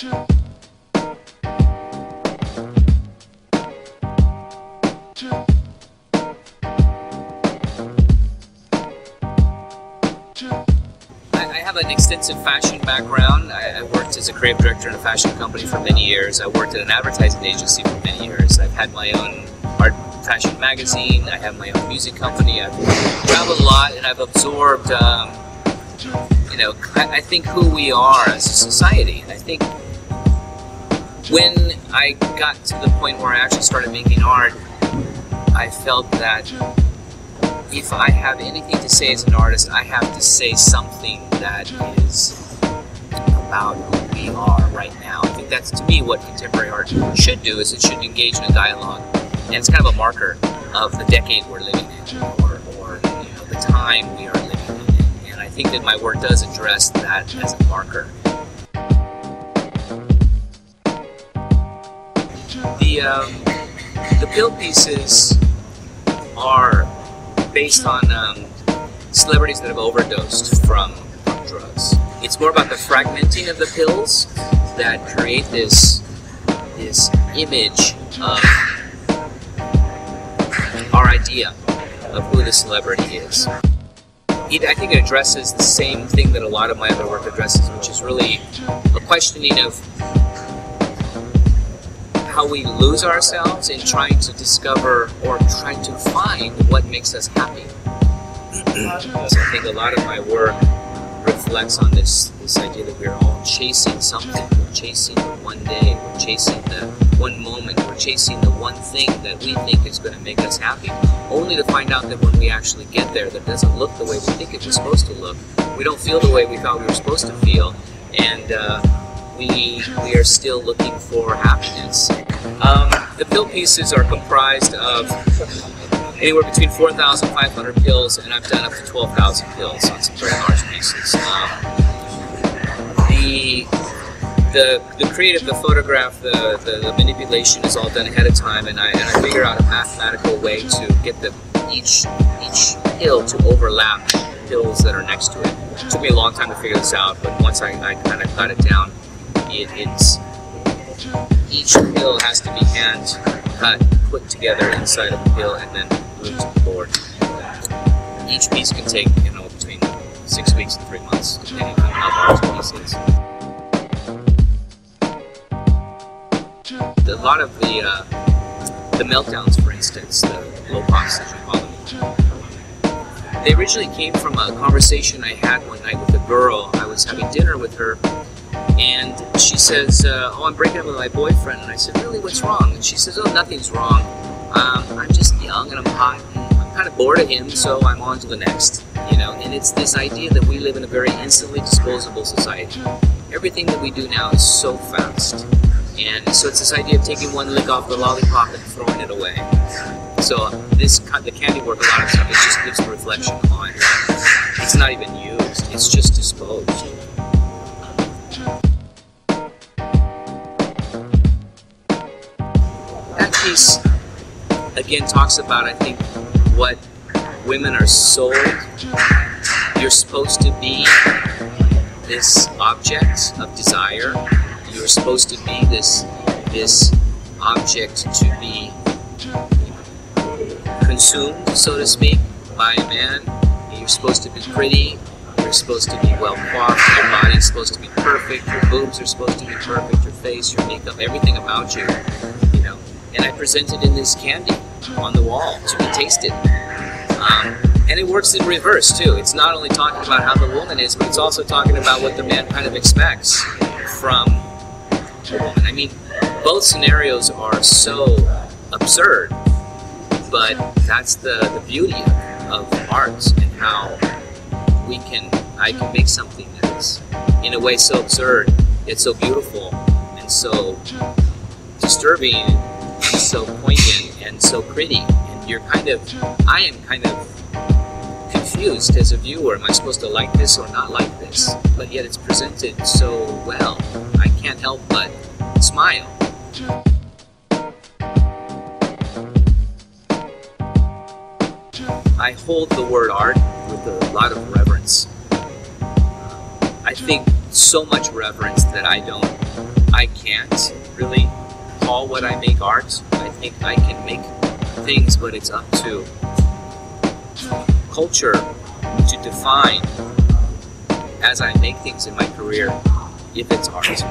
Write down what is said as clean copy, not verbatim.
I have an extensive fashion background. I worked as a creative director in a fashion company for many years. I worked at an advertising agency for many years. I've had my own art fashion magazine. I have my own music company. I've traveled a lot and I've absorbed, you know, I think who we are as a society. I think when I got to the point where I actually started making art, I felt that if I have anything to say as an artist, I have to say something that is about who we are right now. I think that's, to me, what contemporary art should do, is it should engage in a dialogue. And it's kind of a marker of the decade we're living in, or you know, the time we are living in. And I think that my work does address that as a marker. The pill pieces are based on celebrities that have overdosed from drugs. It's more about the fragmenting of the pills that create this image of our idea of who the celebrity is. I think it addresses the same thing that a lot of my other work addresses, which is really a questioning of how we lose ourselves in trying to discover or trying to find what makes us happy. So I think a lot of my work reflects on this idea that we're all chasing something. We're chasing the one day, we're chasing the one moment, we're chasing the one thing that we think is going to make us happy, only to find out that when we actually get there, that doesn't look the way we think it was supposed to look. We don't feel the way we thought we were supposed to feel, and we are still looking for happiness. The pill pieces are comprised of anywhere between 4,500 pills, and I've done up to 12,000 pills on some very large pieces. The creative, the photograph, the manipulation is all done ahead of time, and I figure out a mathematical way to get each pill to overlap pills that are next to it. It took me a long time to figure this out, but once I kind of got it down, each pill has to be hand cut, put together inside of the pill, and then moved to the board. Each piece can take, you know, between 6 weeks and 3 months, depending on how large the piece is. A lot of the meltdowns, for instance, the low pops as you call them, they originally came from a conversation I had one night with a girl. I was having dinner with her, and she says, oh, I'm breaking up with my boyfriend. And I said, really, what's wrong? And she says, oh, nothing's wrong. I'm just young and I'm hot and I'm kind of bored of him, so I'm on to the next. You know, and it's this idea that we live in a very instantly disposable society. Everything that we do now is so fast. And so it's this idea of taking one lick off the lollipop and throwing it away. So the candy work, a lot of stuff, it just gives a reflection on it. It's not even used, it's just disposed. That piece, again, talks about, I think, what women are sold. You're supposed to be this object of desire. You're supposed to be this object to be consumed, so to speak, by a man. You're supposed to be pretty. You're supposed to be well coiffed. Your body's supposed to be perfect. Your boobs are supposed to be perfect. Your face, your makeup, everything about you, you know. And I present it in this candy on the wall to be tasted. And it works in reverse too. It's not only talking about how the woman is, but it's also talking about what the man kind of expects from a woman. I mean, both scenarios are so absurd, but that's the beauty of art and how I can make something that is, in a way, so absurd, yet so beautiful, and so disturbing, and so poignant, and so pretty. And I am kind of confused as a viewer. Am I supposed to like this or not like this? But yet it's presented so well, I can't help but smile. I hold the word art with a lot of reverence. I think, so much reverence that I can't really call what I make art. I think I can make things, but it's up to culture to define, as I make things in my career, if it's art.